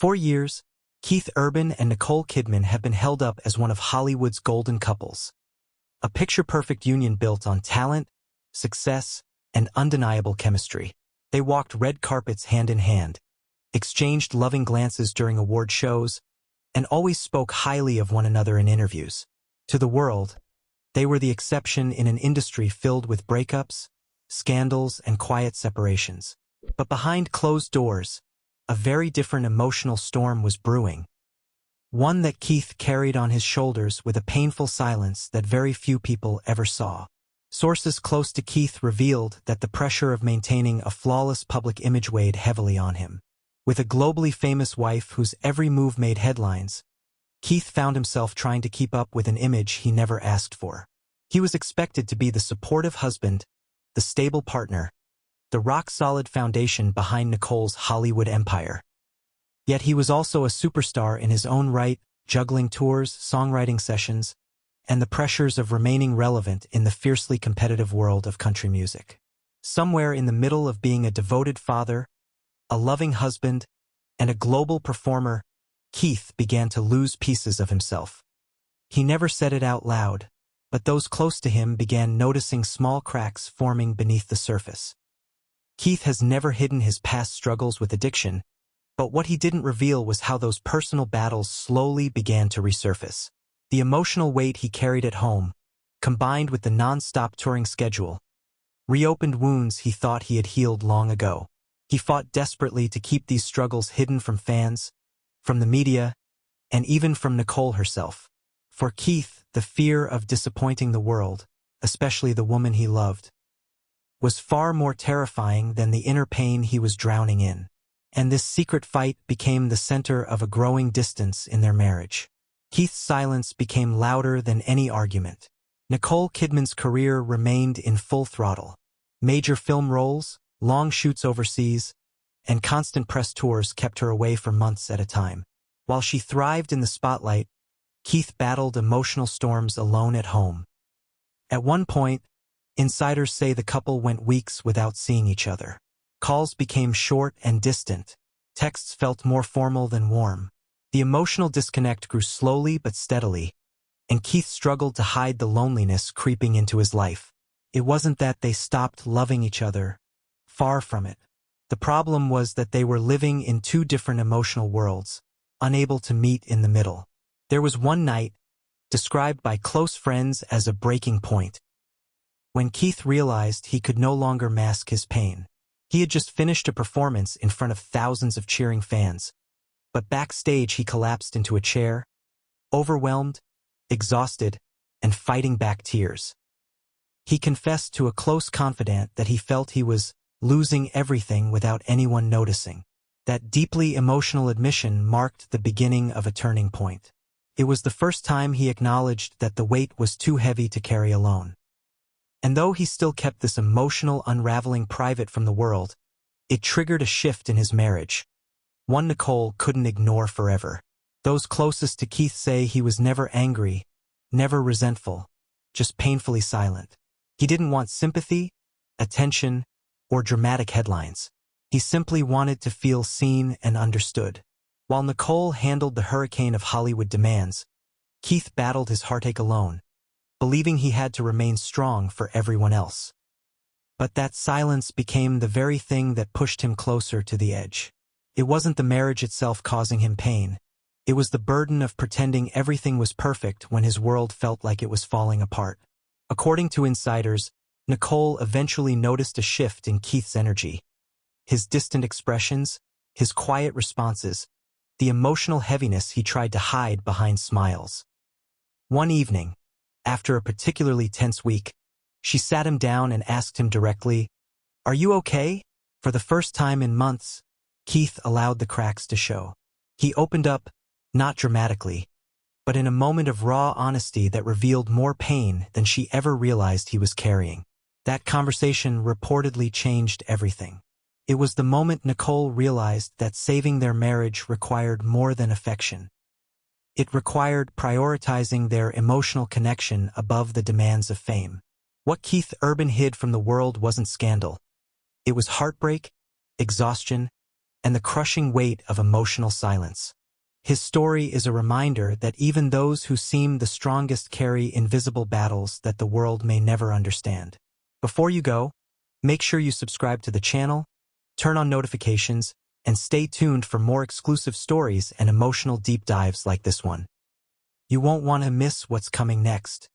For years, Keith Urban and Nicole Kidman have been held up as one of Hollywood's golden couples. A picture-perfect union built on talent, success, and undeniable chemistry. They walked red carpets hand in hand, exchanged loving glances during award shows, and always spoke highly of one another in interviews. To the world, they were the exception in an industry filled with breakups, scandals, and quiet separations. But behind closed doors, a very different emotional storm was brewing. One that Keith carried on his shoulders with a painful silence that very few people ever saw. Sources close to Keith revealed that the pressure of maintaining a flawless public image weighed heavily on him. With a globally famous wife whose every move made headlines, Keith found himself trying to keep up with an image he never asked for. He was expected to be the supportive husband, the stable partner, the rock-solid foundation behind Nicole's Hollywood empire. Yet he was also a superstar in his own right, juggling tours, songwriting sessions, and the pressures of remaining relevant in the fiercely competitive world of country music. Somewhere in the middle of being a devoted father, a loving husband, and a global performer, Keith began to lose pieces of himself. He never said it out loud, but those close to him began noticing small cracks forming beneath the surface. Keith has never hidden his past struggles with addiction, but what he didn't reveal was how those personal battles slowly began to resurface. The emotional weight he carried at home, combined with the non-stop touring schedule, reopened wounds he thought he had healed long ago. He fought desperately to keep these struggles hidden from fans, from the media, and even from Nicole herself. For Keith, the fear of disappointing the world, especially the woman he loved, was far more terrifying than the inner pain he was drowning in. And this secret fight became the center of a growing distance in their marriage. Keith's silence became louder than any argument. Nicole Kidman's career remained in full throttle. Major film roles, long shoots overseas, and constant press tours kept her away for months at a time. While she thrived in the spotlight, Keith battled emotional storms alone at home. At one point, insiders say the couple went weeks without seeing each other. Calls became short and distant. Texts felt more formal than warm. The emotional disconnect grew slowly but steadily, and Keith struggled to hide the loneliness creeping into his life. It wasn't that they stopped loving each other. Far from it. The problem was that they were living in two different emotional worlds, unable to meet in the middle. There was one night, described by close friends as a breaking point, when Keith realized he could no longer mask his pain. He had just finished a performance in front of thousands of cheering fans, but backstage he collapsed into a chair, overwhelmed, exhausted, and fighting back tears. He confessed to a close confidant that he felt he was losing everything without anyone noticing. That deeply emotional admission marked the beginning of a turning point. It was the first time he acknowledged that the weight was too heavy to carry alone. And though he still kept this emotional unraveling private from the world, it triggered a shift in his marriage. One Nicole couldn't ignore forever. Those closest to Keith say he was never angry, never resentful, just painfully silent. He didn't want sympathy, attention, or dramatic headlines. He simply wanted to feel seen and understood. While Nicole handled the hurricane of Hollywood demands, Keith battled his heartache alone, believing he had to remain strong for everyone else. But that silence became the very thing that pushed him closer to the edge. It wasn't the marriage itself causing him pain. It was the burden of pretending everything was perfect when his world felt like it was falling apart. According to insiders, Nicole eventually noticed a shift in Keith's energy. His distant expressions, his quiet responses, the emotional heaviness he tried to hide behind smiles. One evening, after a particularly tense week, she sat him down and asked him directly, "Are you okay?" For the first time in months, Keith allowed the cracks to show. He opened up, not dramatically, but in a moment of raw honesty that revealed more pain than she ever realized he was carrying. That conversation reportedly changed everything. It was the moment Nicole realized that saving their marriage required more than affection. It required prioritizing their emotional connection above the demands of fame. What Keith Urban hid from the world wasn't scandal. It was heartbreak, exhaustion, and the crushing weight of emotional silence. His story is a reminder that even those who seem the strongest carry invisible battles that the world may never understand. Before you go, make sure you subscribe to the channel, turn on notifications, and stay tuned for more exclusive stories and emotional deep dives like this one. You won't want to miss what's coming next.